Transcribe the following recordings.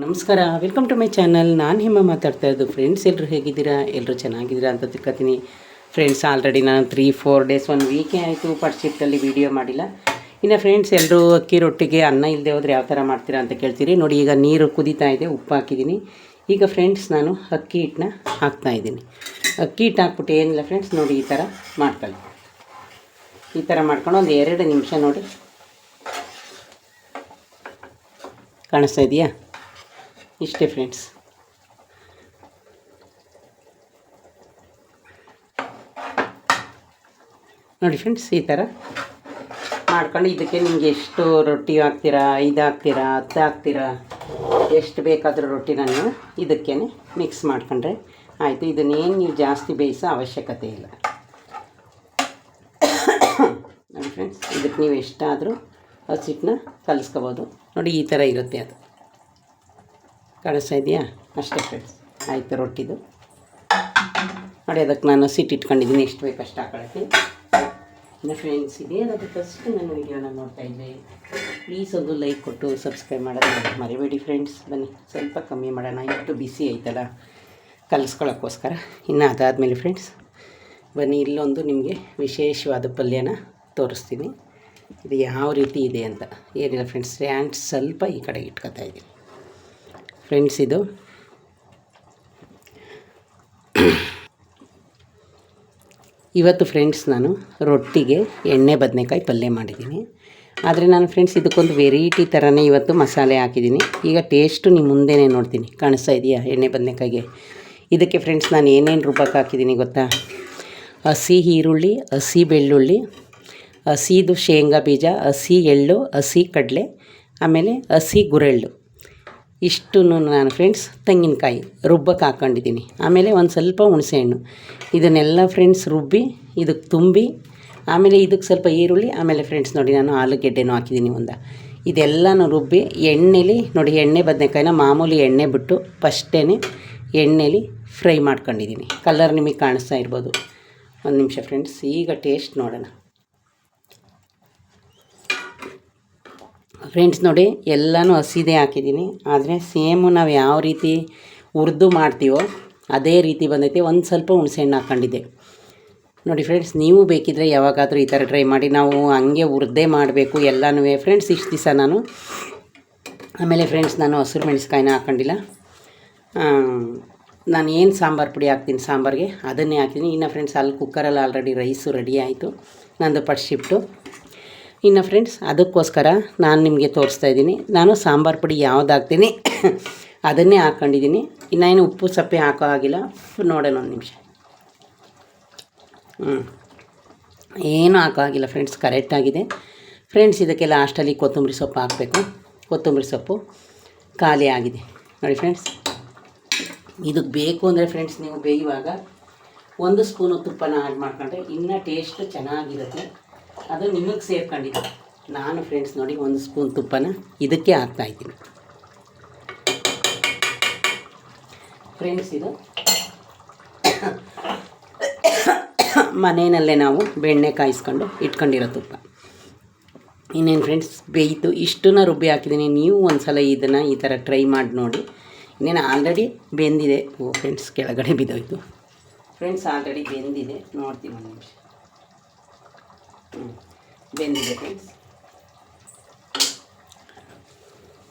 ನಮಸ್ಕಾರ, welcome to my channel. ನಾನು ಹಿಮ ಮಾತಾಡ್ತಾ ಇದ್ದು. ಫ್ರೆಂಡ್ಸ್ ಎಲ್ಲರೂ ಹೇಗಿದ್ದೀರಾ? ಎಲ್ಲರೂ ಚೆನ್ನಾಗಿದ್ದೀರಾ ಅಂತ ತಿಳ್ಕೊತೀನಿ. ಫ್ರೆಂಡ್ಸ್ ಆಲ್ರೆಡಿ ನಾನು 3-4 ಡೇಸ್ 1 ವೀಕೇ ಆಯಿತು ಪಾರ್ಟ್ಶಿಫ್ಟಲ್ಲಿ ವೀಡಿಯೋ ಮಾಡಿಲ್ಲ. ಇನ್ನು ಫ್ರೆಂಡ್ಸ್ ಎಲ್ಲರೂ ಅಕ್ಕಿ ರೊಟ್ಟಿಗೆ ಅನ್ನ ಇಲ್ಲದೆ ಹೋದರೆ ಯಾವ ಥರ ಮಾಡ್ತೀರಾ ಅಂತ ಕೇಳ್ತೀರಿ. ನೋಡಿ, ಈಗ ನೀರು ಕುದೀತಾ ಇದೆ, ಉಪ್ಪು ಹಾಕಿದ್ದೀನಿ. ಈಗ ಫ್ರೆಂಡ್ಸ್ ನಾನು ಅಕ್ಕಿ ಹಿಟ್ಟನ್ನ ಹಾಕ್ತಾಯಿದ್ದೀನಿ. ಅಕ್ಕಿ ಹಿಟ್ಟು ಹಾಕ್ಬಿಟ್ಟು ಏನಿಲ್ಲ ಫ್ರೆಂಡ್ಸ್, ನೋಡಿ ಈ ಥರ ಮಾಡ್ಕೊಳ್ಳಿ. ಈ ಥರ ಮಾಡ್ಕೊಂಡು ಒಂದು 2 ನಿಮಿಷ ನೋಡಿ, ಕಾಣಿಸ್ತಾ ಇದೆಯಾ? ಇಷ್ಟೇ ಫ್ರೆಂಡ್ಸ್. ನೋಡಿ ಫ್ರೆಂಡ್ಸ್, ಈ ಥರ ಮಾಡ್ಕೊಂಡು ಇದಕ್ಕೆ ನಿಮಗೆ ಎಷ್ಟು ರೊಟ್ಟಿ ಹಾಕ್ತೀರಾ, 5 ಹಾಕ್ತೀರಾ, 10 ಹಾಕ್ತೀರಾ, ಎಷ್ಟು ಬೇಕಾದರೂ ರೊಟ್ಟಿನ ನೀವು ಇದಕ್ಕೇ ಮಿಕ್ಸ್ ಮಾಡ್ಕೊಂಡ್ರೆ ಆಯಿತು. ಇದನ್ನೇನು ನೀವು ಜಾಸ್ತಿ ಬೇಯಿಸೋ ಅವಶ್ಯಕತೆ ಇಲ್ಲ. ನೋಡಿ ಫ್ರೆಂಡ್ಸ್, ಇದಕ್ಕೆ ನೀವು ಎಷ್ಟಾದರೂ ಹಸಿಟ್ಟನ್ನ ಕಲಿಸ್ಕೋಬೋದು. ನೋಡಿ ಈ ಥರ ಇರುತ್ತೆ, ಅದು ಕಾಣಿಸ್ತಾ ಇದೆಯಾ? ಅಷ್ಟೇ ಫ್ರೆಂಡ್ಸ್, ಆಯಿತು ರೊಟ್ಟಿದು. ನೋಡಿ, ಅದಕ್ಕೆ ನಾನು ಹಸಿಟ್ಟು ಇಟ್ಕೊಂಡಿದ್ದೀನಿ, ಎಷ್ಟು ಬೇಕು ಅಷ್ಟು ಹಾಕೊಳ್ಳೋಕ್ಕೆ. ಇನ್ನು ಫ್ರೆಂಡ್ಸ್, ಇದೇನಾದರೂ ಫಸ್ಟ್ ನನ್ನ ವೀಡಿಯೋನ ನೋಡ್ತಾಯಿದ್ದೆ, ಪ್ಲೀಸ್ ಒಂದು ಲೈಕ್ ಕೊಟ್ಟು ಸಬ್ಸ್ಕ್ರೈಬ್ ಮಾಡೋದು ಮರಿಬೇಡಿ ಫ್ರೆಂಡ್ಸ್. ಬನ್ನಿ ಸ್ವಲ್ಪ ಕಮ್ಮಿ ಮಾಡೋಣ, ಎಷ್ಟು ಬಿಸಿ ಐತಲ್ಲ ಕಲಿಸ್ಕೊಳ್ಳೋಕ್ಕೋಸ್ಕರ. ಇನ್ನು ಅದಾದಮೇಲೆ ಫ್ರೆಂಡ್ಸ್ ಬನ್ನಿ, ಇಲ್ಲೊಂದು ನಿಮಗೆ ವಿಶೇಷವಾದ ಪಲ್ಯನ ತೋರಿಸ್ತೀನಿ. ಇದು ಯಾವ ರೀತಿ ಇದೆ ಅಂತ. ಏನಿಲ್ಲ ಫ್ರೆಂಡ್ಸ್, ಹ್ಯಾಂಡ್ ಸ್ವಲ್ಪ ಈ ಕಡೆಗೆ ಇಟ್ಕೊತಾ ಇದ್ದೀನಿ ಫ್ರೆಂಡ್ಸ್. ಇದು ಇವತ್ತು ಫ್ರೆಂಡ್ಸ್ ನಾನು ರೊಟ್ಟಿಗೆ ಎಣ್ಣೆ ಬದನೆಕಾಯಿ ಪಲ್ಯ ಮಾಡಿದ್ದೀನಿ. ಆದರೆ ನಾನು ಫ್ರೆಂಡ್ಸ್ ಇದಕ್ಕೊಂದು ವೆರೈಟಿ ಥರನೇ ಇವತ್ತು ಮಸಾಲೆ ಹಾಕಿದ್ದೀನಿ. ಈಗ ಟೇಸ್ಟು ನಿಮ್ಮ ಮುಂದೆನೇ ನೋಡ್ತೀನಿ. ಕಾಣಿಸ್ತಾ ಇದೆಯಾ? ಎಣ್ಣೆ ಬದನೆಕಾಯಿಗೆ ಇದಕ್ಕೆ ಫ್ರೆಂಡ್ಸ್ ನಾನು ಏನೇನು ರುಬ್ಬಕ್ಕೆ ಹಾಕಿದ್ದೀನಿ ಗೊತ್ತಾ? ಹಸಿ ಈರುಳ್ಳಿ, ಹಸಿ ಬೆಳ್ಳುಳ್ಳಿ, ಹಸಿದು ಶೇಂಗಾ ಬೀಜ, ಹಸಿ ಎಳ್ಳು, ಹಸಿ ಕಡಲೆ, ಆಮೇಲೆ ಹಸಿ ಗುರೆಳ್ಳು, ಇಷ್ಟು ನಾನು ಫ್ರೆಂಡ್ಸ್ ತೆಂಗಿನಕಾಯಿ ರುಬ್ಬಕ್ಕೆ ಹಾಕ್ಕೊಂಡಿದ್ದೀನಿ. ಆಮೇಲೆ ಒಂದು ಸ್ವಲ್ಪ ಹುಣಸೆಹಣ್ಣು, ಇದನ್ನೆಲ್ಲ ಫ್ರೆಂಡ್ಸ್ ರುಬ್ಬಿ ಇದಕ್ಕೆ ತುಂಬಿ, ಆಮೇಲೆ ಇದಕ್ಕೆ ಸ್ವಲ್ಪ ಈರುಳ್ಳಿ, ಆಮೇಲೆ ಫ್ರೆಂಡ್ಸ್ ನೋಡಿ ನಾನು ಆಲೂಗೆಡ್ಡೆನೂ ಹಾಕಿದ್ದೀನಿ ಇದೆಲ್ಲನೂ ರುಬ್ಬಿ ಎಣ್ಣೆಲಿ ನೋಡಿ, ಎಣ್ಣೆ ಬದನೆಕಾಯಿನ ಮಾಮೂಲಿ ಎಣ್ಣೆ ಬಿಟ್ಟು ಫಸ್ಟೇ ಎಣ್ಣೆಲಿ ಫ್ರೈ ಮಾಡ್ಕೊಂಡಿದ್ದೀನಿ. ಕಲರ್ ನಿಮಗೆ ಕಾಣಿಸ್ತಾ ಇರ್ಬೋದು. ಒಂದು ನಿಮಿಷ ಫ್ರೆಂಡ್ಸ್, ಈಗ ಟೇಸ್ಟ್ ನೋಡೋಣ ಫ್ರೆಂಡ್ಸ್. ನೋಡಿ, ಎಲ್ಲನೂ ಹಸಿದೇ ಹಾಕಿದ್ದೀನಿ, ಆದರೆ ಸೇಮು ನಾವು ಯಾವ ರೀತಿ ಹುರಿದು ಮಾಡ್ತೀವೋ ಅದೇ ರೀತಿ ಬಂದೈತೆ. ಒಂದು ಸ್ವಲ್ಪ ಹುಣಸೆಹಣ್ಣು ಹಾಕ್ಕೊಂಡಿದ್ದೆ. ನೋಡಿ ಫ್ರೆಂಡ್ಸ್, ನೀವು ಬೇಕಿದ್ದರೆ ಯಾವಾಗಾದರೂ ಈ ಥರ ಟ್ರೈ ಮಾಡಿ. ನಾವು ಹಂಗೆ ಹುರಿದೇ ಮಾಡಬೇಕು ಎಲ್ಲನೂ ಫ್ರೆಂಡ್ಸ್. ಇಷ್ಟು ದಿವಸ ನಾನು ಆಮೇಲೆ ಫ್ರೆಂಡ್ಸ್ ನಾನು ಹಸಿರು ಮೆಣಸ್ಕಾಯಿನ ಹಾಕ್ಕೊಂಡಿಲ್ಲ. ನಾನು ಏನು ಸಾಂಬಾರು ಪುಡಿ ಹಾಕ್ತೀನಿ ಸಾಂಬಾರಿಗೆ ಅದನ್ನೇ ಹಾಕ್ತೀನಿ. ಇನ್ನು ಫ್ರೆಂಡ್ಸ್ ಅಲ್ಲಿ ಕುಕ್ಕರಲ್ಲಿ ಆಲ್ರೆಡಿ ರೈಸು ರೆಡಿ ಆಯಿತು ನಂದು ಶಿಫ್ಟು. ಇನ್ನು ಫ್ರೆಂಡ್ಸ್ ಅದಕ್ಕೋಸ್ಕರ ನಾನು ನಿಮಗೆ ತೋರಿಸ್ತಾ ಇದ್ದೀನಿ. ನಾನು ಸಾಂಬಾರು ಪುಡಿ ಯಾವ್ದು ಹಾಕ್ತೀನಿ ಅದನ್ನೇ ಹಾಕ್ಕೊಂಡಿದ್ದೀನಿ. ಇನ್ನೇನು ಉಪ್ಪು ಸಪ್ಪೆ ಹಾಕೋ ಆಗಿಲ್ಲ. ನೋಡೋಣ ಒಂದು ನಿಮಿಷ. ಏನೂ ಹಾಕೋ ಆಗಿಲ್ಲ ಫ್ರೆಂಡ್ಸ್, ಕರೆಕ್ಟಾಗಿದೆ ಫ್ರೆಂಡ್ಸ್. ಇದಕ್ಕೆ ಲಾಸ್ಟಲ್ಲಿ ಕೊತ್ತಂಬರಿ ಸೊಪ್ಪು ಹಾಕಬೇಕು. ಕೊತ್ತಂಬರಿ ಸೊಪ್ಪು ಖಾಲಿ ಆಗಿದೆ ನೋಡಿ ಫ್ರೆಂಡ್ಸ್. ಇದಕ್ಕೆ ಬೇಕು ಅಂದರೆ ಫ್ರೆಂಡ್ಸ್ ನೀವು ಬೇಯುವಾಗ 1 ಸ್ಪೂನು ತುಪ್ಪನ ಆ್ಯಡ್ ಮಾಡ್ಕೊಂಡ್ರೆ ಇನ್ನೂ ಟೇಸ್ಟ್ ಚೆನ್ನಾಗಿರುತ್ತೆ. ಅದು ನಿಮಗೆ ಸೇರ್ಕೊಂಡಿದೆ. ನಾನು ಫ್ರೆಂಡ್ಸ್ ನೋಡಿ 1 ಸ್ಪೂನ್ ತುಪ್ಪನ ಇದಕ್ಕೆ ಹಾಕ್ತಾಯಿದ್ದೀನಿ ಫ್ರೆಂಡ್ಸ್. ಇದು ಮನೆಯಲ್ಲೇ ನಾವು ಬೆಣ್ಣೆ ಕಾಯಿಸ್ಕೊಂಡು ಇಟ್ಕೊಂಡಿರೋ ತುಪ್ಪ. ಇನ್ನೇನು ಫ್ರೆಂಡ್ಸ್ ಬೇಯಿತು, ಇಷ್ಟನ್ನ ರುಬ್ಬಿ ಹಾಕಿದ್ದೀನಿ. ನೀವು ಒಂದು ಸಲ ಇದನ್ನು ಈ ಥರ ಟ್ರೈ ಮಾಡಿ ನೋಡಿ. ಇನ್ನೇನು ಆಲ್ರೆಡಿ ಬೆಂದಿದೆ. ಫ್ರೆಂಡ್ಸ್ ಕೆಳಗಡೆ ಬಿದ್ದೋಯ್ತು ಫ್ರೆಂಡ್ಸ್, ಆಲ್ರೆಡಿ ಬೆಂದಿದೆ. ನೋಡ್ತೀವಿ ಒಂದು ನಿಮಿಷ. ಬೆಂದಿದೆ ಫ್ರೆಂಡ್ಸ್.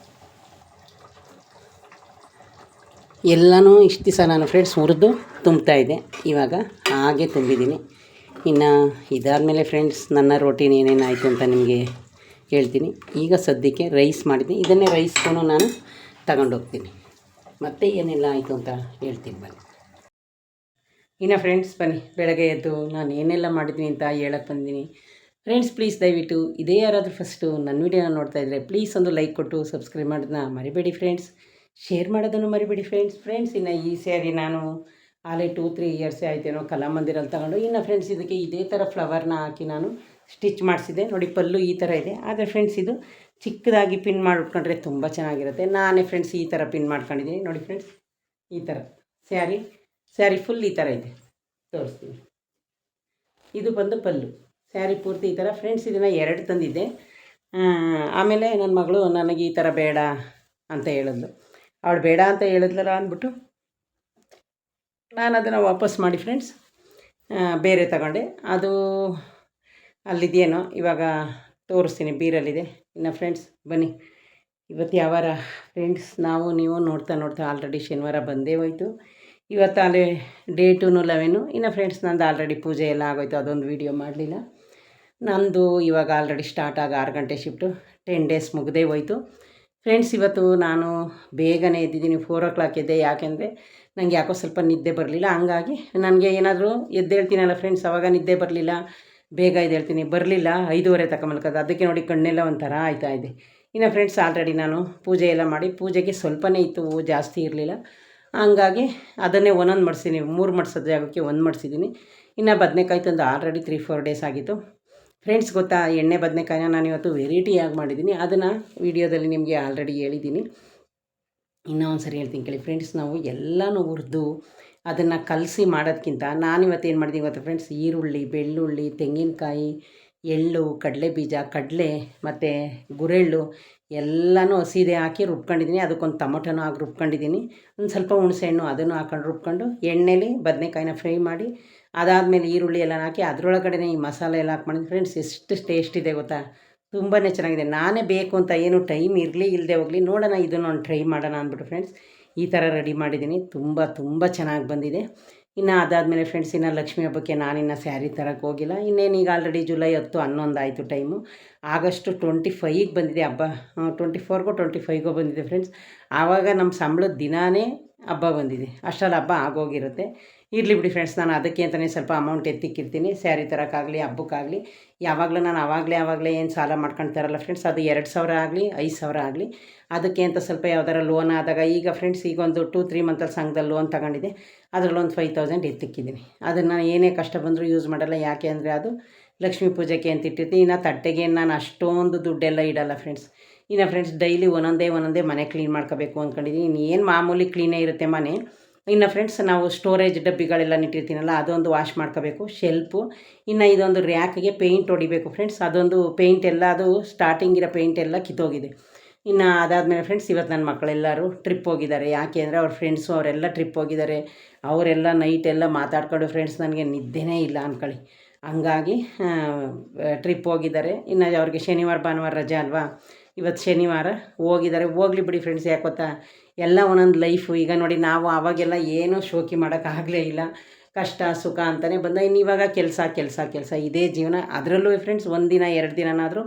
ಎಲ್ಲನೂ ಇಷ್ಟು ದಿವಸ ನಾನು ಫ್ರೆಂಡ್ಸ್ ಹುರಿದು ತುಂಬ್ತಾಯಿದ್ದೆ, ಇವಾಗ ಹಾಗೆ ತುಂಬಿದ್ದೀನಿ. ಇನ್ನು ಇದಾದಮೇಲೆ ಫ್ರೆಂಡ್ಸ್ ನನ್ನ ರೋಟೀನ್ ಏನೇನಾಯಿತು ಅಂತ ನಿಮಗೆ ಹೇಳ್ತೀನಿ. ಈಗ ಸದ್ಯಕ್ಕೆ ರೈಸ್ ಮಾಡಿದ್ದೀನಿ. ಇದನ್ನೇ ರೈಸ್ ಸ್ಪೂನು ನಾನು ತಗೊಂಡೋಗ್ತೀನಿ. ಮತ್ತೆ ಏನೆಲ್ಲ ಆಯಿತು ಅಂತ ಹೇಳ್ತೀನಿ ಬನ್ನಿ. ಇನ್ನು ಫ್ರೆಂಡ್ಸ್ ಬನ್ನಿ, ಬೆಳಗ್ಗೆ ಎದ್ದು ನಾನು ಏನೆಲ್ಲ ಮಾಡಿದ್ದೀನಿ ಅಂತ ಹೇಳಕ್ಕೆ ಬಂದಿದ್ದೀನಿ ಫ್ರೆಂಡ್ಸ್. ಪ್ಲೀಸ್ ದಯವಿಟ್ಟು ಇದೇ ಯಾರಾದರೂ ಫಸ್ಟು ನನ್ನ ವೀಡಿಯೋನ ನೋಡ್ತಾ ಇದ್ದರೆ ಪ್ಲೀಸ್ ಒಂದು ಲೈಕ್ ಕೊಟ್ಟು ಸಬ್ಸ್ಕ್ರೈಬ್ ಮಾಡೋದನ್ನ ಮರಿಬೇಡಿ ಫ್ರೆಂಡ್ಸ್. ಶೇರ್ ಮಾಡೋದನ್ನು ಮರಿಬೇಡಿ ಫ್ರೆಂಡ್ಸ್. ಇನ್ನು ಈ ಸ್ಯಾರಿ ನಾನು ಆಲೇ 2-3 ಇಯರ್ಸೇ ಆಯ್ತೇನೋ ಕಲಾಮಂದಿರಲ್ಲಿ ತಗೊಂಡು. ಇನ್ನು ಫ್ರೆಂಡ್ಸ್ ಇದಕ್ಕೆ ಇದೇ ಥರ ಫ್ಲವರ್ನ ಹಾಕಿ ನಾನು ಸ್ಟಿಚ್ ಮಾಡಿಸಿದೆ. ನೋಡಿ, ಪಲ್ಲು ಈ ಥರ ಇದೆ. ಆದರೆ ಫ್ರೆಂಡ್ಸ್ ಇದು ಚಿಕ್ಕದಾಗಿ ಪಿನ್ ಮಾಡಿಟ್ಕೊಂಡ್ರೆ ತುಂಬ ಚೆನ್ನಾಗಿರುತ್ತೆ. ನಾನೇ ಫ್ರೆಂಡ್ಸ್ ಈ ಥರ ಪಿನ್ ಮಾಡ್ಕೊಂಡಿದ್ದೀನಿ. ನೋಡಿ ಫ್ರೆಂಡ್ಸ್, ಈ ಥರ ಸ್ಯಾರಿ ಫುಲ್ ಈ ಥರ ಇದೆ, ತೋರಿಸ್ತೀನಿ. ಇದು ಬಂದು ಪಲ್ಲು. ಸ್ಯಾರಿ ಪೂರ್ತಿ ಈ ಥರ ಫ್ರೆಂಡ್ಸ್. ಇದನ್ನು 2 ತಂದಿದ್ದೆ. ಆಮೇಲೆ ನನ್ನ ಮಗಳು ನನಗೆ ಈ ಥರ ಬೇಡ ಅಂತ ಹೇಳಿದ್ಲು. ಅವಳು ಬೇಡ ಅಂತ ಹೇಳಿದ್ಲಲ್ಲ ಅಂದ್ಬಿಟ್ಟು ನಾನು ಅದನ್ನು ವಾಪಸ್ ಮಾಡಿ ಫ್ರೆಂಡ್ಸ್ ಬೇರೆ ತಗೊಂಡೆ. ಅದು ಅಲ್ಲಿದೆಯೇನೋ ಇವಾಗ ತೋರಿಸ್ತೀನಿ, ಬೀರಲ್ಲಿದೆ. ಇನ್ನು ಫ್ರೆಂಡ್ಸ್ ಬನ್ನಿ, ಇವತ್ತು ಯಾವಾರ ಫ್ರೆಂಡ್ಸ್ ನಾವು ನೀವು ನೋಡ್ತಾ ಆಲ್ರೆಡಿ ಶನಿವಾರ ಬಂದೇ ಹೋಯ್ತು. ಇವತ್ತು ಅಲ್ಲಿ ಡೇಟು 11. ಇನ್ನು ಫ್ರೆಂಡ್ಸ್ ನಂದು ಆಲ್ರೆಡಿ ಪೂಜೆ ಎಲ್ಲ ಆಗೋಯ್ತು, ಅದೊಂದು ವೀಡಿಯೋ ಮಾಡಲಿಲ್ಲ. ನಂದು ಇವಾಗ ಆಲ್ರೆಡಿ ಸ್ಟಾರ್ಟ್ ಆಗಿ 6 ಗಂಟೆ ಶಿಫ್ಟು, 10 ಡೇಸ್ ಮುಗ್ದೇ ಹೋಯ್ತು ಫ್ರೆಂಡ್ಸ್. ಇವತ್ತು ನಾನು ಬೇಗನೆ ಎದ್ದಿದ್ದೀನಿ, 4 o'clock ಎದ್ದೆ. ಯಾಕೆಂದರೆ ನನಗೆ ಯಾಕೋ ಸ್ವಲ್ಪ ನಿದ್ದೆ ಬರಲಿಲ್ಲ. ಹಂಗಾಗಿ ನನಗೆ ಏನಾದರೂ ಎದ್ದೇಳ್ತೀನಲ್ಲ ಫ್ರೆಂಡ್ಸ್, ಅವಾಗ ನಿದ್ದೆ ಬರಲಿಲ್ಲ, ಬೇಗ ಎದ್ದೇಳ್ತೀನಿ. ಬರಲಿಲ್ಲ 5:30 ತನಕ ಮಲ್ಕೋದು. ಅದಕ್ಕೆ ನೋಡಿ ಕಣ್ಣೆಲ್ಲ ಒಂಥರ ಆಯ್ತಾ ಇದೆ. ಇನ್ನು ಫ್ರೆಂಡ್ಸ್ ಆಲ್ರೆಡಿ ನಾನು ಪೂಜೆ ಎಲ್ಲ ಮಾಡಿ, ಪೂಜೆಗೆ ಸ್ವಲ್ಪನೇ ಇತ್ತು, ಜಾಸ್ತಿ ಇರಲಿಲ್ಲ. ಹಂಗಾಗಿ ಅದನ್ನೇ ಒಂದೊಂದು ಮಡಿಸಿದ್ದೀನಿ. 3 ಮಡಿಸೋದು ಜಾಗಕ್ಕೆ 1 ಮಡಿಸಿದ್ದೀನಿ. ಇನ್ನು ಬದನೆಕಾಯಿ ತಂದು ಆಲ್ರೆಡಿ 3-4 ಡೇಸ್ ಆಗಿತ್ತು ಫ್ರೆಂಡ್ಸ್. ಗೊತ್ತಾ, ಎಣ್ಣೆ ಬದನೆಕಾಯಿನ ನಾನು ಇವತ್ತು ವೆರೈಟಿಯಾಗಿ ಮಾಡಿದ್ದೀನಿ. ಅದನ್ನು ವೀಡಿಯೋದಲ್ಲಿ ನಿಮಗೆ ಆಲ್ರೆಡಿ ಹೇಳಿದ್ದೀನಿ. ಇನ್ನೂ ಒಂದು ಸರಿ ಹೇಳ್ತೀನಿ ಕೇಳಿ ಫ್ರೆಂಡ್ಸ್. ನಾವು ಎಲ್ಲನೂ ಹುರಿದು ಅದನ್ನು ಕಲಸಿ ಮಾಡೋದಕ್ಕಿಂತ ನಾನಿವತ್ತೇನು ಮಾಡಿದ್ದೀನಿ ಗೊತ್ತಾ ಫ್ರೆಂಡ್ಸ್, ಈರುಳ್ಳಿ, ಬೆಳ್ಳುಳ್ಳಿ, ತೆಂಗಿನಕಾಯಿ, ಎಳ್ಳು, ಕಡಲೆ ಬೀಜ, ಕಡಲೆ ಮತ್ತು ಗುರೆಳ್ಳು ಎಲ್ಲನೂ ಹಸಿದೆ ಹಾಕಿ ರುಬ್ಕೊಂಡಿದ್ದೀನಿ. ಅದಕ್ಕೊಂದು ಟೊಮೊಟೊನೂ ಹಾಕಿ ರುಬ್ಕೊಂಡಿದ್ದೀನಿ. ಒಂದು ಸ್ವಲ್ಪ ಹುಣಸೆಹಣ್ಣು ಅದನ್ನು ಹಾಕೊಂಡು ರುಬ್ಕೊಂಡು ಎಣ್ಣೆಲಿ ಬದನೆಕಾಯಿನ ಫ್ರೈ ಮಾಡಿ, ಅದಾದಮೇಲೆ ಈರುಳ್ಳಿ ಎಲ್ಲ ಹಾಕಿ ಅದರೊಳಗಡೆ ಈ ಮಸಾಲೆ ಎಲ್ಲ ಹಾಕಿ ಮಾಡಿದ್ದೀನಿ ಫ್ರೆಂಡ್ಸ್. ಎಷ್ಟು ಟೇಸ್ಟ್ ಇದೆ ಗೊತ್ತಾ, ತುಂಬಾ ಚೆನ್ನಾಗಿದೆ. ನಾನೇ ಬೇಕು ಅಂತ ಏನು ಟೈಮ್ ಇರಲಿ ಇಲ್ಲದೆ ಹೋಗಲಿ, ನೋಡೋಣ ಇದನ್ನು ಒಂದು ಟ್ರೈ ಮಾಡೋಣ ಅಂದ್ಬಿಟ್ಟು ಫ್ರೆಂಡ್ಸ್ ಈ ಥರ ರೆಡಿ ಮಾಡಿದ್ದೀನಿ. ತುಂಬ ಚೆನ್ನಾಗಿ ಬಂದಿದೆ. ಇನ್ನು ಅದಾದಮೇಲೆ ಫ್ರೆಂಡ್ಸ್, ಇನ್ನು ಲಕ್ಷ್ಮೀ ಹಬ್ಬಕ್ಕೆ ನಾನಿನ್ನು ಸ್ಯಾರಿ ತರಕ್ಕೆ ಹೋಗಿಲ್ಲ. ಇನ್ನೇನು ಈಗ ಆಲ್ರೆಡಿ ಜುಲೈ 10, 11 ಆಯಿತು ಟೈಮು. ಆಗಸ್ಟ್ 25ಗೆ ಬಂದಿದೆ ಹಬ್ಬ, 24ಗೋ 25ಗೋ ಬಂದಿದೆ ಫ್ರೆಂಡ್ಸ್. ಆವಾಗ ನಮ್ಮ ಸಂಬಳದ ದಿನಾನೇ ಹಬ್ಬ ಬಂದಿದೆ, ಅಷ್ಟರಲ್ಲಿ ಹಬ್ಬ ಆಗೋಗಿರುತ್ತೆ. ಇರಲಿ ಬಿಡಿ ಫ್ರೆಂಡ್ಸ್, ನಾನು ಅದಕ್ಕೆ ಅಂತಲೇ ಸ್ವಲ್ಪ ಅಮೌಂಟ್ ಎತ್ತಿಕ್ಕಿರ್ತೀನಿ, ಸ್ಯಾರಿ ತರೋಕ್ಕಾಗಲಿ ಹಬ್ಬಕ್ಕಾಗಲಿ. ಯಾವಾಗಲೂ ನಾನು ಆವಾಗಲೇ ಏನು ಸಾಲ ಮಾಡ್ಕೊಳ್ತಾರಲ್ಲ ಫ್ರೆಂಡ್ಸ್, ಅದು 2,000 ಆಗಲಿ 5,000 ಆಗಲಿ, ಅದಕ್ಕೆ ಅಂತ ಸ್ವಲ್ಪ ಯಾವ್ದಾರ ಲೋನ್ ಆದಾಗ, ಈಗ ಫ್ರೆಂಡ್ಸ್ ಈಗೊಂದು 2-3 ಮಂತಲ್ಲಿ ಸಂಘದಲ್ಲಿ ಲೋನ್ ತಗೊಂಡಿದ್ದೆ, ಅದರಲ್ಲೊಂದು 5,000 ಎತ್ತಿಕ್ಕಿದ್ದೀನಿ. ಅದನ್ನು ಏನೇ ಕಷ್ಟ ಬಂದರೂ ಯೂಸ್ ಮಾಡಲ್ಲ. ಯಾಕೆ ಅಂದರೆ ಅದು ಲಕ್ಷ್ಮೀ ಪೂಜೆಗೆ ಅಂತ ಇಟ್ಟಿರ್ತೀನಿ. ಇನ್ನು ತಟ್ಟೆಗೆ ನಾನು ಅಷ್ಟೊಂದು ದುಡ್ಡೆಲ್ಲ ಇಡಲ್ಲ ಫ್ರೆಂಡ್ಸ್. ಇನ್ನು ಫ್ರೆಂಡ್ಸ್ ಡೈಲಿ ಒಂದೊಂದೇ ಮನೆ ಕ್ಲೀನ್ ಮಾಡ್ಕೋಬೇಕು ಅಂದ್ಕೊಂಡಿದ್ದೀನಿ. ಇನ್ನೇನು ಮಾಮೂಲಿ ಕ್ಲೀನೇ ಇರುತ್ತೆ ಮನೆ. ಇನ್ನು ಫ್ರೆಂಡ್ಸ್ ನಾವು ಸ್ಟೋರೇಜ್ ಡಬ್ಬಿಗಳೆಲ್ಲ ಇಟ್ಟಿರ್ತೀನಲ್ಲ, ಅದೊಂದು ವಾಶ್ ಮಾಡ್ಕೋಬೇಕು. ಶೆಲ್ಫು, ಇನ್ನು ಇದೊಂದು ರ್ಯಾಕ್ಗೆ ಪೇಂಟ್ ಹೊಡಿಬೇಕು ಫ್ರೆಂಡ್ಸ್. ಅದೊಂದು ಪೇಂಟ್ ಎಲ್ಲ, ಅದು ಸ್ಟಾರ್ಟಿಂಗ್ ಇರೋ ಪೇಂಟ್ ಎಲ್ಲ ಕಿತ್ತೋಗಿದೆ. ಇನ್ನು ಅದಾದಮೇಲೆ ಫ್ರೆಂಡ್ಸ್, ಇವತ್ತು ನನ್ನ ಮಕ್ಕಳೆಲ್ಲರೂ ಟ್ರಿಪ್ ಹೋಗಿದ್ದಾರೆ. ಯಾಕೆ ಅಂದರೆ ಅವ್ರ ಫ್ರೆಂಡ್ಸು ಅವರೆಲ್ಲ ಟ್ರಿಪ್ ಹೋಗಿದ್ದಾರೆ. ಅವರೆಲ್ಲ ನೈಟೆಲ್ಲ ಮಾತಾಡ್ಕೊಂಡು ಫ್ರೆಂಡ್ಸ್ ನನಗೆ ನಿದ್ದೆನೇ ಇಲ್ಲ ಅಂದ್ಕೊಳ್ಳಿ. ಹಂಗಾಗಿ ಟ್ರಿಪ್ ಹೋಗಿದ್ದಾರೆ. ಇನ್ನು ಅವ್ರಿಗೆ ಶನಿವಾರ ಭಾನುವಾರ ರಜೆ ಅಲ್ವಾ, ಇವತ್ತು ಶನಿವಾರ ಹೋಗಿದ್ದಾರೆ. ಹೋಗಲಿ ಬಿಡಿ ಫ್ರೆಂಡ್ಸ್, ಯಾಕೆ ಗೊತ್ತಾ, ಎಲ್ಲ ಒಂದೊಂದು ಲೈಫು. ಈಗ ನೋಡಿ, ನಾವು ಆವಾಗೆಲ್ಲ ಏನೂ ಶೋಕಿ ಮಾಡೋಕ್ಕಾಗಲೇ ಇಲ್ಲ, ಕಷ್ಟ ಸುಖ ಅಂತಲೇ ಬಂದ. ಇನ್ನು ಇವಾಗ ಕೆಲಸ ಇದೇ ಜೀವನ. ಅದರಲ್ಲೂ ಫ್ರೆಂಡ್ಸ್ 1 ದಿನ 2 ದಿನನಾದರೂ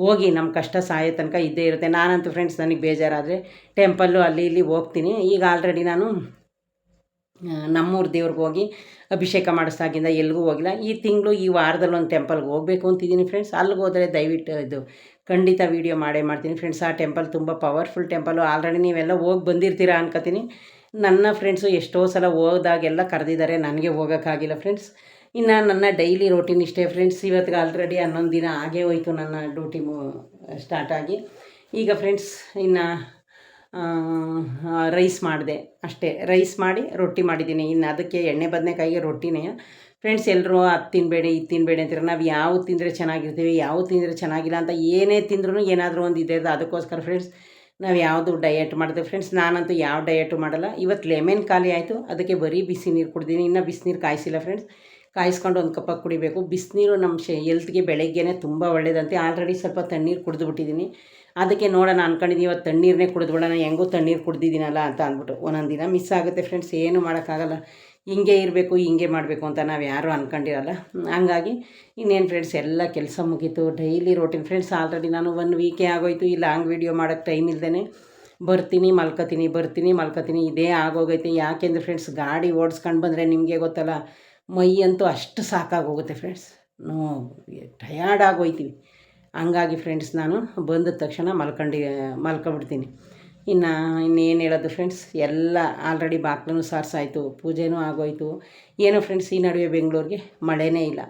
ಹೋಗಿ ನಮ್ಮ ಕಷ್ಟ ಸಾಯೋ ತನಕ ಇದ್ದೇ ಇರುತ್ತೆ. ನಾನಂತೂ ಫ್ರೆಂಡ್ಸ್ ನನಗೆ ಬೇಜಾರಾದರೆ ಟೆಂಪಲ್ಲು ಅಲ್ಲಿ ಇಲ್ಲಿ ಹೋಗ್ತೀನಿ. ಈಗ ಆಲ್ರೆಡಿ ನಾನು ನಮ್ಮೂರು ದೇವ್ರಿಗೆ ಹೋಗಿ ಅಭಿಷೇಕ ಮಾಡಿಸ್ದಾಗಿಂದ ಎಲ್ಲಿಗೂ ಹೋಗಿಲ್ಲ. ಈ ತಿಂಗಳು ಈ ವಾರದಲ್ಲಿ ಒಂದು ಟೆಂಪಲ್ಗೆ ಹೋಗಬೇಕು ಅಂತಿದ್ದೀನಿ ಫ್ರೆಂಡ್ಸ್. ಅಲ್ಲಿಗೆ ಹೋದರೆ ದಯವಿಟ್ಟು ಇದು ಖಂಡಿತ ವೀಡಿಯೋ ಮಾಡ್ತೀನಿ ಫ್ರೆಂಡ್ಸ್. ಆ ಟೆಂಪಲ್ ತುಂಬ ಪವರ್ಫುಲ್ ಟೆಂಪಲು. ಆಲ್ರೆಡಿ ನೀವೆಲ್ಲ ಹೋಗಿ ಬಂದಿರ್ತೀರಾ ಅನ್ಕೋತೀನಿ. ನನ್ನ ಫ್ರೆಂಡ್ಸು ಎಷ್ಟೋ ಸಲ ಹೋದಾಗೆಲ್ಲ ಕರೆದಿದ್ದಾರೆ, ನನಗೆ ಹೋಗೋಕ್ಕಾಗಿಲ್ಲ ಫ್ರೆಂಡ್ಸ್. ಇನ್ನು ನನ್ನ ಡೈಲಿ ರೋಟೀನ್ ಇಷ್ಟೇ ಫ್ರೆಂಡ್ಸ್. ಇವತ್ತಿಗೆ ಆಲ್ರೆಡಿ 11 ದಿನ ಆಗೇ ಹೋಯಿತು ನನ್ನ ಡ್ಯೂಟಿ ಸ್ಟಾರ್ಟ್ ಆಗಿ. ಈಗ ಫ್ರೆಂಡ್ಸ್ ಇನ್ನು ರೈಸ್ ಮಾಡಿದೆ ಅಷ್ಟೇ, ರೈಸ್ ಮಾಡಿ ರೊಟ್ಟಿ ಮಾಡಿದ್ದೀನಿ. ಇನ್ನು ಅದಕ್ಕೆ ಎಣ್ಣೆ ಬದನೆಕಾಯಿಗೆ ರೊಟ್ಟಿನೇ ಫ್ರೆಂಡ್ಸ್. ಎಲ್ಲರೂ ಅದು ತಿನ್ನಬೇಡಿ ಇದು ತಿನ್ನಬೇಡಿ ಅಂತಾರೆ. ನಾವು ಯಾವುದು ತಿಂದರೆ ಚೆನ್ನಾಗಿರ್ತೀವಿ, ಯಾವುದು ತಿಂದರೆ ಚೆನ್ನಾಗಿಲ್ಲ ಅಂತ ಏನೇ ತಿಂದ್ರೂ ಏನಾದರೂ ಒಂದು ಇದೆ. ಅದಕ್ಕೋಸ್ಕರ ಫ್ರೆಂಡ್ಸ್ ನಾವು ಯಾವುದು ಡಯಟ್ ಮಾಡಿದೆ ಫ್ರೆಂಡ್ಸ್. ನಾನಂತೂ ಯಾವ ಡಯಟು ಮಾಡಲ್ಲ. ಇವತ್ತು ಲೆಮನ್ ಖಾಲಿ ಆಯಿತು, ಅದಕ್ಕೆ ಬರೀ ಬಿಸಿ ನೀರು ಕುಡ್ದೀನಿ. ಇನ್ನೂ ಬಿಸಿನೀರು ಕಾಯಿಸಿಲ್ಲ ಫ್ರೆಂಡ್ಸ್, ಕಾಯಿಸ್ಕೊಂಡು ಒಂದು ಕಪ್ಪಾಗಿ ಕುಡಿಬೇಕು. ಬಿಸಿನೀರು ನಮ್ಮ ಹೆಲ್ತ್ಗೆ ಬೆಳಗ್ಗೆನೇ ತುಂಬ ಒಳ್ಳೆಯದಂತೆ. ಆಲ್ರೆಡಿ ಸ್ವಲ್ಪ ತಣ್ಣೀರು ಕುಡಿದ್ಬಿಟ್ಟಿದ್ದೀನಿ. ಅದಕ್ಕೆ ನೋಡೋಣ ಅಂದ್ಕೊಂಡಿದ್ದೀನಿ, ಇವತ್ತು ತಣ್ಣೀರನ್ನೇ ಕುಡಿದ್ಬಿಡೋಣ, ಹೆಂಗೂ ತಣ್ಣೀರು ಕುಡ್ದಿದ್ದೀನಲ್ಲ ಅಂತ ಅಂದ್ಬಿಟ್ಟು. ಒಂದೊಂದು ದಿನ ಮಿಸ್ ಆಗುತ್ತೆ ಫ್ರೆಂಡ್ಸ್, ಏನು ಮಾಡೋಕ್ಕಾಗಲ್ಲ. ಹಿಂಗೆ ಇರಬೇಕು ಹಿಂಗೆ ಮಾಡಬೇಕು ಅಂತ ನಾವು ಯಾರೂ ಅಂದ್ಕೊಂಡಿರಲ್ಲ. ಹಂಗಾಗಿ ಇನ್ನೇನು ಫ್ರೆಂಡ್ಸ್, ಎಲ್ಲ ಕೆಲಸ ಮುಗೀತು. Daily routine friends. ಆಲ್ರೆಡಿ ನಾನು 1 ವೀಕೇ ಆಗೋಯ್ತು ಈ ಲಾಂಗ್ ವೀಡಿಯೋ ಮಾಡೋಕ್ಕೆ ಟೈಮ್ ಇಲ್ಲದೇ ಬರ್ತೀನಿ ಮಲ್ಕೋತೀನಿ ಇದೇ ಆಗೋಗೈತೆ. ಯಾಕೆಂದರೆ ಫ್ರೆಂಡ್ಸ್ ಗಾಡಿ ಓಡಿಸ್ಕೊಂಡು ಬಂದರೆ ನಿಮಗೆ ಗೊತ್ತಲ್ಲ, ಮೈ ಅಂತೂ ಅಷ್ಟು ಸಾಕಾಗೋಗುತ್ತೆ ಫ್ರೆಂಡ್ಸ್. ಟಯರ್ಡ್ ಆಗೋಯ್ತೀವಿ. ಹಂಗಾಗಿ ಫ್ರೆಂಡ್ಸ್ ನಾನು ಬಂದ ತಕ್ಷಣ ಮಲ್ಕೊಬಿಡ್ತೀನಿ. ಇನ್ನೇನು ಹೇಳೋದು ಫ್ರೆಂಡ್ಸ್, ಎಲ್ಲ ಆಲ್ರೆಡಿ ಬಾಗ್ಲೂ ಸಾರಿಸಾಯ್ತು, ಪೂಜೆನೂ ಆಗೋಯ್ತು. ಏನೋ ಫ್ರೆಂಡ್ಸ್ ಈ ನಡುವೆ ಬೆಂಗಳೂರಿಗೆ ಮಳೆನೇ ಇಲ್ಲ.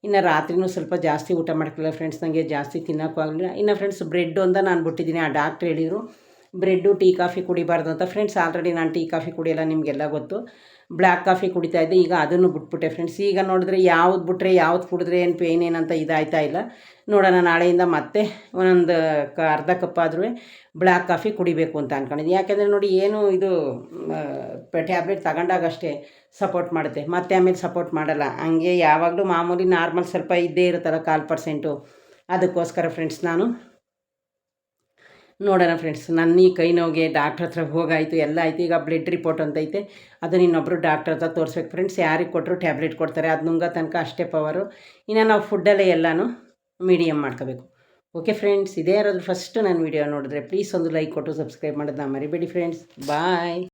ಇನ್ನು ರಾತ್ರಿನೂ ಸ್ವಲ್ಪ ಜಾಸ್ತಿ ಊಟ ಮಾಡ್ಕೊಳ್ಳೋ ಫ್ರೆಂಡ್ಸ್, ನನಗೆ ಜಾಸ್ತಿ ತಿನ್ನೋಕ್ಕೂ ಆಗಲಿಲ್ಲ. ಇನ್ನು ಫ್ರೆಂಡ್ಸ್ ಬ್ರೆಡ್ ಒಂದ ನಾನು ಬಿಟ್ಟಿದ್ದೀನಿ. ಆ ಡಾಕ್ಟ್ರ್ ಹೇಳಿದರು ಬ್ರೆಡ್ಡು ಟೀ ಕಾಫಿ ಕುಡಿಬಾರ್ದು ಅಂತ ಫ್ರೆಂಡ್ಸ್. ಆಲ್ರೆಡಿ ನಾನು ಟೀ ಕಾಫಿ ಕುಡಿಯೋಲ್ಲ, ನಿಮಗೆಲ್ಲ ಗೊತ್ತು. ಬ್ಲ್ಯಾಕ್ ಕಾಫಿ ಕುಡಿತಾ ಇದ್ದೆ, ಈಗ ಅದನ್ನು ಬಿಟ್ಬಿಟ್ಟೆ ಫ್ರೆಂಡ್ಸ್. ಈಗ ನೋಡಿದ್ರೆ ಯಾವ್ದು ಬಿಟ್ಟರೆ ಯಾವ್ದು ಕುಡಿದ್ರೆ ಏನು ಪೇಯ್ನ್ ಏನಂತ ಇದಾಯ್ತಾ ಇಲ್ಲ. ನೋಡೋಣ, ನಾಳೆಯಿಂದ ಮತ್ತೆ ಒಂದೊಂದು ಅರ್ಧ ಕಪ್ ಆದ್ರೂ ಬ್ಲ್ಯಾಕ್ ಕಾಫಿ ಕುಡಿಬೇಕು ಅಂತ ಅಂದ್ಕೊಂಡಿದ್ದೀನಿ. ಯಾಕೆಂದರೆ ನೋಡಿ, ಏನು ಇದು ಟ್ಯಾಬ್ಲೆಟ್ ತಗೊಂಡಾಗಷ್ಟೇ ಸಪೋರ್ಟ್ ಮಾಡುತ್ತೆ, ಮತ್ತೆ ಆಮೇಲೆ ಸಪೋರ್ಟ್ ಮಾಡಲ್ಲ. ಹಂಗೆ ಯಾವಾಗಲೂ ಮಾಮೂಲಿ ನಾರ್ಮಲ್ ಸ್ವಲ್ಪ ಇದ್ದೇ ಇರುತ್ತಲ್ಲ 1/4%. ಅದಕ್ಕೋಸ್ಕರ ಫ್ರೆಂಡ್ಸ್ ನಾನು ನೋಡೋಣ ಫ್ರೆಂಡ್ಸ್. ನನ್ನ ಈ ಕೈ ನೋವಿಗೆ ಡಾಕ್ಟ್ರ್ ಹತ್ರ ಹೋಗಾಯಿತು, ಎಲ್ಲ ಆಯಿತು. ಈಗ ಬ್ಲಡ್ ರಿಪೋರ್ಟ್ ಅಂತೈತೆ, ಅದನ್ನು ಇನ್ನೊಬ್ಬರು ಡಾಕ್ಟ್ರ್ ಹತ್ರ ತೋರಿಸ್ಬೇಕು ಫ್ರೆಂಡ್ಸ್. ಯಾರಿಗೆ ಕೊಟ್ಟರು ಟ್ಯಾಬ್ಲೆಟ್ ಕೊಡ್ತಾರೆ, ಅದು ನುಂಗೋ ತನಕ ಅಷ್ಟೇ ಪವರು. ಇನ್ನು ನಾವು ಫುಡ್ಡಲ್ಲೇ ಎಲ್ಲನೂ ಮೀಡಿಯಮ್ ಮಾಡ್ಕೋಬೇಕು. ಓಕೆ ಫ್ರೆಂಡ್ಸ್, ಇದೇ ಯಾರಾದರೂ ಫಸ್ಟು ನನ್ನ ವೀಡಿಯೋ ನೋಡಿದ್ರೆ ಪ್ಲೀಸ್ ಒಂದು ಲೈಕ್ ಕೊಟ್ಟು ಸಬ್ಸ್ಕ್ರೈಬ್ ಮಾಡೋದನ್ನ ಮರಿಬೇಡಿ ಫ್ರೆಂಡ್ಸ್. ಬಾಯ್.